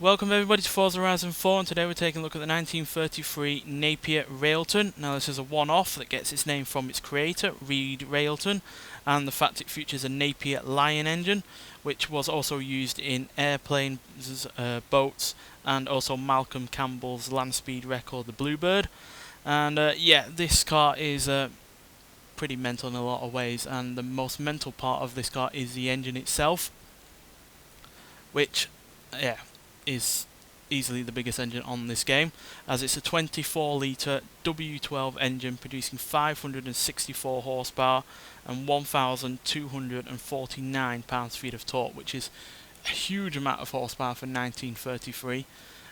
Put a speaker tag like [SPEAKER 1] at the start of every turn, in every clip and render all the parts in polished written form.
[SPEAKER 1] Welcome everybody to Forza Horizon 4, and today we're taking a look at the 1933 Napier-Railton. Now this is a one-off that gets its name from its creator, Railton, and the fact it features a Napier Lion engine, which was also used in airplanes, boats, and also Malcolm Campbell's land speed record, the Bluebird. And yeah, this car is pretty mental in a lot of ways, and the most mental part of this car is the engine itself, which, yeah, is easily the biggest engine on this game, as it's a 24 litre W12 engine producing 564 horsepower and 1,249 pounds-feet of torque, which is a huge amount of horsepower for 1933,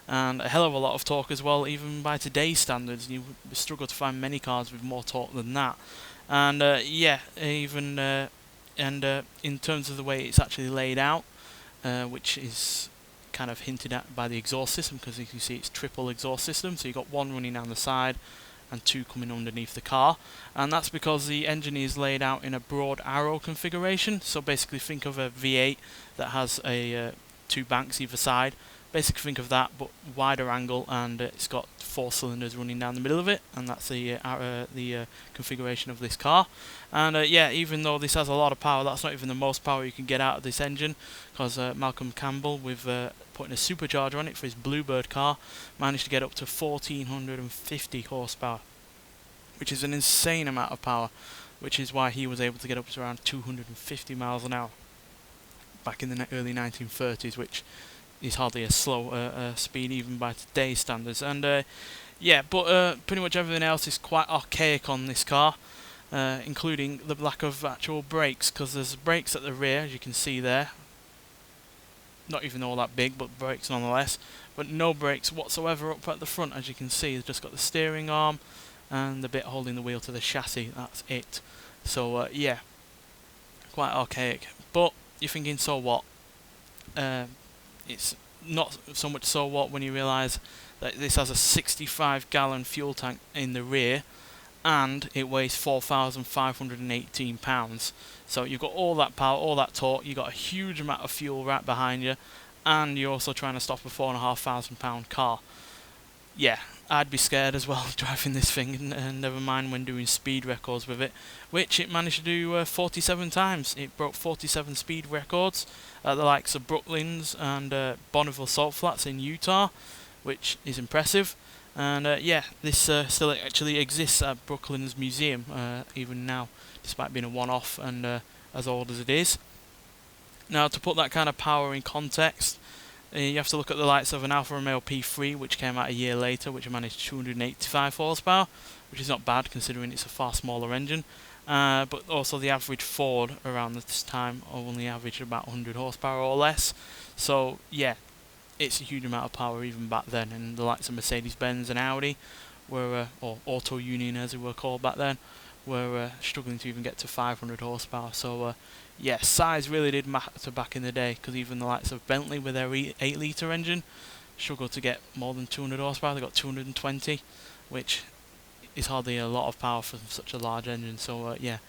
[SPEAKER 1] and a hell of a lot of torque as well, even by today's standards. You would struggle to find many cars with more torque than that. And yeah, even in terms of the way it's actually laid out, which is kind of hinted at by the exhaust system, because you can see it's triple exhaust system, so you've got one running down the side and two coming underneath the car, and that's because the engine is laid out in a broad arrow configuration. So basically think of a V8 that has a two banks either side. Basically think of that, but wider angle, and it's got four cylinders running down the middle of it, and that's the configuration of this car. And yeah, even though this has a lot of power, that's not even the most power you can get out of this engine, because Malcolm Campbell, with putting a supercharger on it for his Bluebird car, managed to get up to 1,450 horsepower, which is an insane amount of power, which is why he was able to get up to around 250 miles an hour back in the early 1930s, which is hardly a slow speed even by today's standards. And yeah, but pretty much everything else is quite archaic on this car, including the lack of actual brakes, because there's brakes at the rear, as you can see there, not even all that big, but brakes nonetheless, but no brakes whatsoever up at the front. As you can see, they've just got the steering arm and the bit holding the wheel to the chassis, that's it. So yeah, quite archaic. But you're thinking, so what? It's not so much so what when you realise that this has a 65-gallon fuel tank in the rear, and it weighs 4,518 pounds. So you've got all that power, all that torque, you've got a huge amount of fuel right behind you, and you're also trying to stop a £4,500 car. Yeah, I'd be scared as well driving this thing, and never mind when doing speed records with it, which it managed to do 47 times. It broke 47 speed records at the likes of Brooklands and Bonneville Salt Flats in Utah, which is impressive. And yeah, this still actually exists at Brooklands Museum even now, despite being a one-off and as old as it is. Now, to put that kind of power in context, you have to look at the likes of an Alfa Romeo P3, which came out a year later, which managed 285 horsepower, which is not bad considering it's a far smaller engine. But also the average Ford around this time only averaged about 100 horsepower or less. So yeah, it's a huge amount of power even back then, and the likes of Mercedes-Benz and Audi were, or Auto Union as they were called back then, were struggling to even get to 500 horsepower. So yeah, size really did matter back in the day, because even the likes of Bentley with their 8-litre engine struggled to get more than 200 horsepower. They got 220, which is hardly a lot of power for such a large engine. So yeah,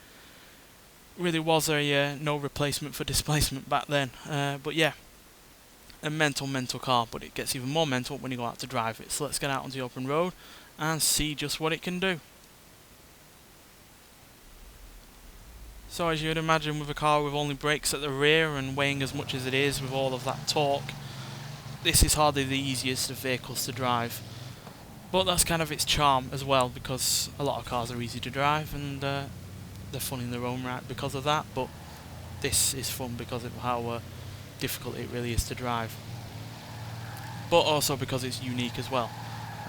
[SPEAKER 1] really was a no replacement for displacement back then. But yeah, a mental car, but it gets even more mental when you go out to drive it. So let's get out onto the open road and see just what it can do. So as you'd imagine, with a car with only brakes at the rear and weighing as much as it is with all of that torque, this is hardly the easiest of vehicles to drive. But that's kind of its charm as well, because a lot of cars are easy to drive, and they're fun in their own right because of that, but this is fun because of how difficult it really is to drive. But also because it's unique as well.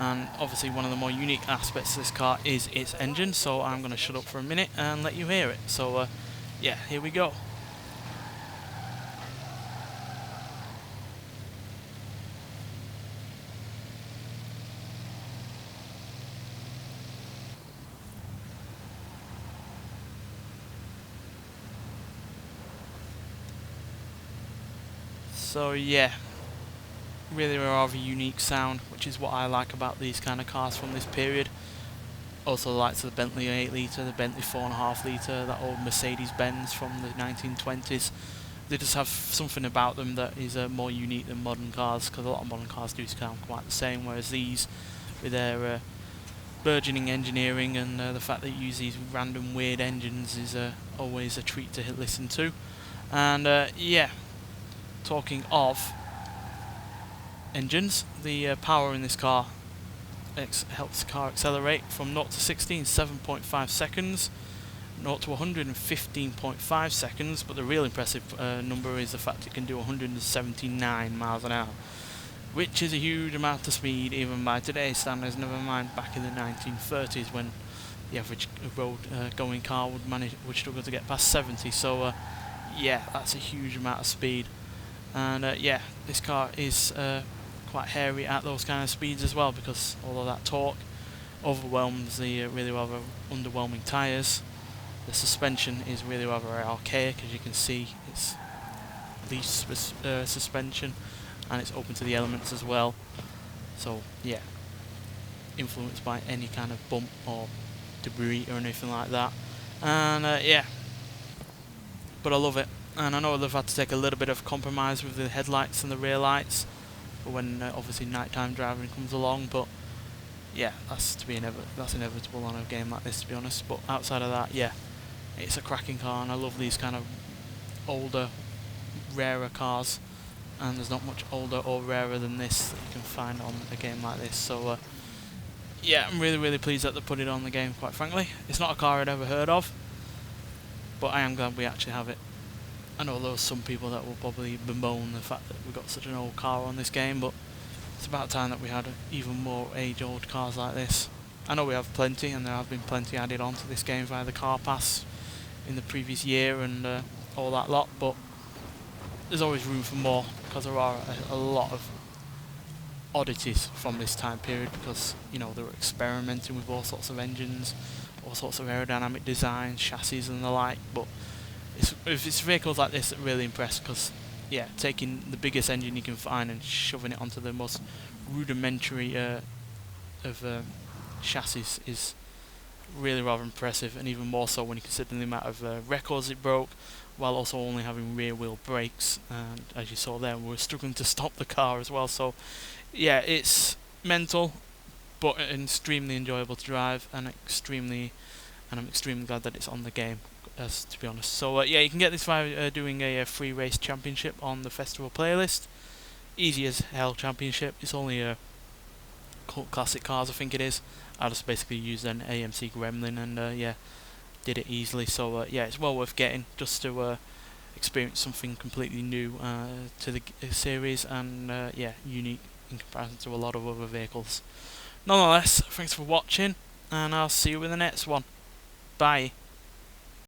[SPEAKER 1] And obviously one of the more unique aspects of this car is its engine, so I'm going to shut up for a minute and let you hear it. So yeah, here we go. So yeah, really a rather unique sound, which is what I like about these kind of cars from this period. Also the likes of the Bentley 8-litre, the Bentley 4.5-litre, that old Mercedes-Benz from the 1920s, they just have something about them that is more unique than modern cars, because a lot of modern cars do sound quite the same, whereas these, with their burgeoning engineering and the fact that you use these random weird engines, is always a treat to listen to. And yeah, talking of engines, the power in this car helps the car accelerate from 0 to 60 in 7.5 seconds, 0 to 115.5 seconds, but the real impressive number is the fact it can do 179 miles an hour, which is a huge amount of speed even by today's standards, never mind back in the 1930s when the average road going car would struggle to get past 70. So yeah, that's a huge amount of speed. And yeah, this car is quite hairy at those kind of speeds as well, because all of that torque overwhelms the really rather underwhelming tyres. The suspension is really rather archaic, as you can see. It's least suspension, and it's open to the elements as well. So yeah, influenced by any kind of bump or debris or anything like that. And yeah, but I love it. And I know they've had to take a little bit of compromise with the headlights and the rear lights for when obviously nighttime driving comes along, but yeah, that's inevitable on a game like this, to be honest. But outside of that, yeah, it's a cracking car, and I love these kind of older, rarer cars, and there's not much older or rarer than this that you can find on a game like this. So yeah, I'm really pleased that they put it on the game, quite frankly. It's not a car I'd ever heard of, but I am glad we actually have it. I know there are some people that will probably bemoan the fact that we got such an old car on this game, but it's about time that we had even more age-old cars like this. I know we have plenty, and there have been plenty added onto this game via the car pass in the previous year and all that lot, but there's always room for more, because there are a lot of oddities from this time period, because, you know, they were experimenting with all sorts of engines, all sorts of aerodynamic designs, chassis and the like, but it's vehicles like this that really impress, because yeah, taking the biggest engine you can find and shoving it onto the most rudimentary of chassis is really rather impressive, and even more so when you consider the amount of records it broke, while also only having rear wheel brakes. And as you saw there, we were struggling to stop the car as well. So yeah, it's mental, but extremely enjoyable to drive, and I'm extremely glad that it's on the game, to be honest. So yeah, you can get this by doing a free race championship on the festival playlist. Easy as hell championship. It's only a cult classic cars, I think it is. I just basically used an AMC Gremlin and yeah, did it easily. So yeah, it's well worth getting, just to experience something completely new to the series, and yeah, unique in comparison to a lot of other vehicles. Nonetheless, thanks for watching, and I'll see you in the next one. Bye.